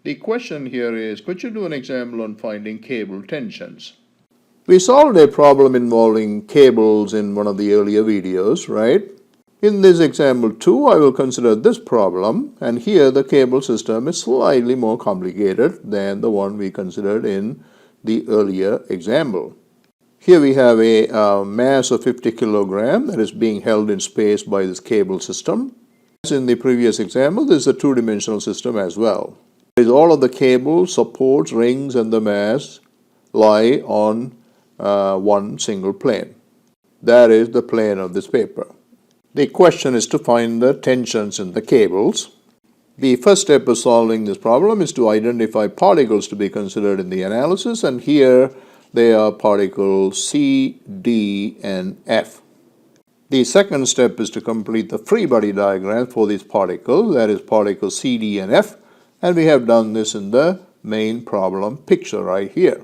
The question here is, could you do an example on finding cable tensions? We solved a problem involving cables in one of the earlier videos, right? In this example 2, I will consider this problem, and here the cable system is slightly more complicated than the one we considered in the earlier example. Here we have a mass of 50 kilogram that is being held in space by this cable system. As in the previous example, this is a two-dimensional system as well. All of the cables, supports, rings, and the mass lie on one single plane. That is the plane of this paper. The question is to find the tensions in the cables. The first step of solving this problem is to identify particles to be considered in the analysis, and here they are particles C, D, and F. The second step is to complete the free body diagram for these particles, that is particles C, D, and F, and we have done this in the main problem picture right here.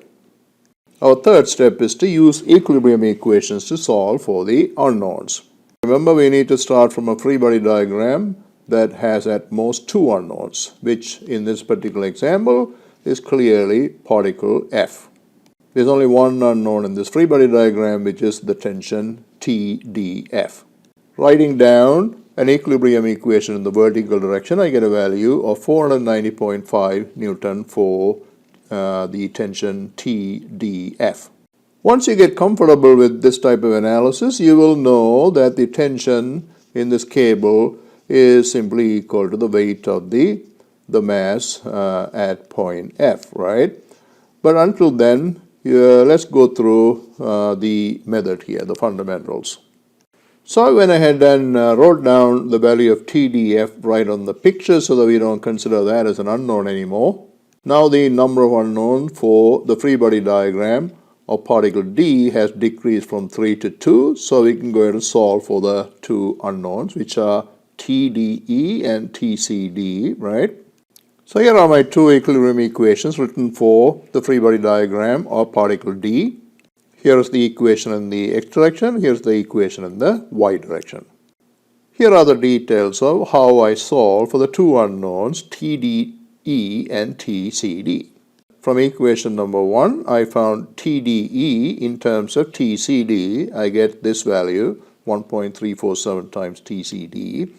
Our third step is to use equilibrium equations to solve for the unknowns. Remember, we need to start from a free body diagram that has at most two unknowns, which in this particular example is clearly particle F. There's only one unknown in this free body diagram, which is the tension TDF. Writing down an equilibrium equation in the vertical direction, I get a value of 490.5 Newton for the tension TDF. Once you get comfortable with this type of analysis, you will know that the tension in this cable is simply equal to the weight of the mass at point F, right? But until then, let's go through the method here, the fundamentals. So I went ahead and wrote down the value of TDF right on the picture so that we don't consider that as an unknown anymore. Now the number of unknowns for the free body diagram of particle D has decreased from 3 to 2, so we can go ahead and solve for the two unknowns, which are TDE and TCD, right? So here are my two equilibrium equations written for the free body diagram of particle D. Here is the equation in the x direction, here's the equation in the y direction. Here are the details of how I solve for the two unknowns TDE and TCD. From equation number 1, I found TDE in terms of TCD. I get this value, 1.347 times TCD.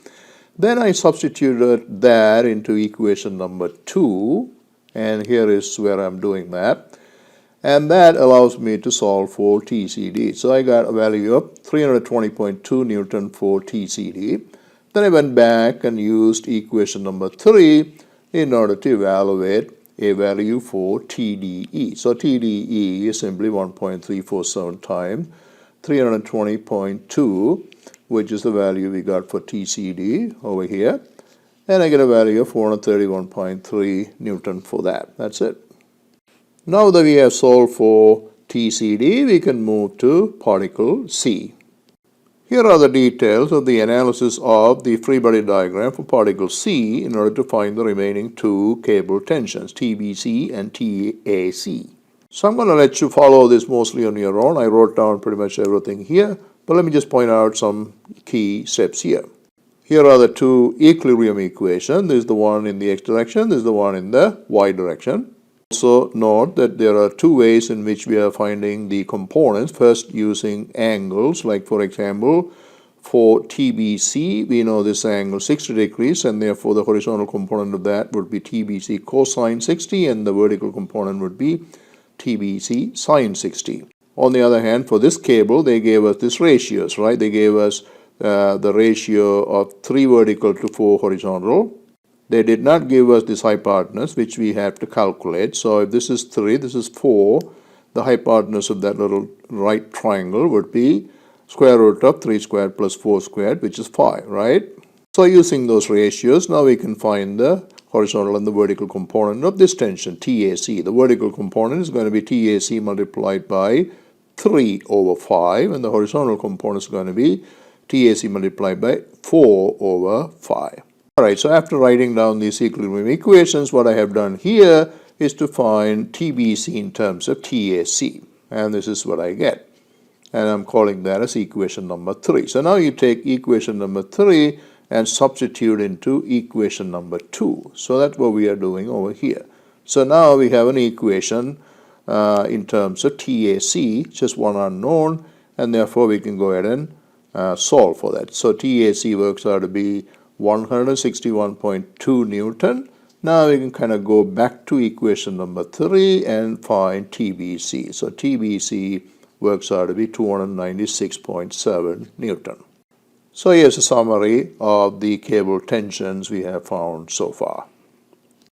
Then I substituted that into equation number 2, and here is where I'm doing that. And that allows me to solve for TCD. So I got a value of 320.2 Newton for TCD. Then I went back and used equation number 3 in order to evaluate a value for TDE. So TDE is simply 1.347 times 320.2, which is the value we got for TCD over here. And I get a value of 431.3 Newton for that. That's it. Now that we have solved for TCD, we can move to particle C. Here are the details of the analysis of the free body diagram for particle C in order to find the remaining two cable tensions, TBC and TAC. So I'm going to let you follow this mostly on your own. I wrote down pretty much everything here, but let me just point out some key steps here. Here are the two equilibrium equations. This is the one in the x direction, this is the one in the y direction. Also note that there are two ways in which we are finding the components. First, using angles, like for example, for TBC, we know this angle 60 degrees, and therefore the horizontal component of that would be TBC cosine 60, and the vertical component would be TBC sine 60. On the other hand, for this cable, they gave us these ratios, right? They gave us the ratio of 3 vertical to 4 horizontal. They did not give us this hypotenuse, which we have to calculate. So if this is 3, this is 4, the hypotenuse of that little right triangle would be square root of 3 squared plus 4 squared, which is 5, right? So using those ratios, now we can find the horizontal and the vertical component of this tension, TAC. The vertical component is going to be TAC multiplied by 3 over 5, and the horizontal component is going to be TAC multiplied by 4 over 5. Alright, so after writing down these equilibrium equations, what I have done here is to find TBC in terms of TAC. And this is what I get. And I'm calling that as equation number 3. So now you take equation number 3 and substitute into equation number 2. So that's what we are doing over here. So now we have an equation in terms of TAC, just one unknown, and therefore we can go ahead and solve for that. So TAC works out to be 161.2 Newton. Now we can kind of go back to equation number 3 and find TBC. So TBC works out to be 296.7 Newton. So here's a summary of the cable tensions we have found so far.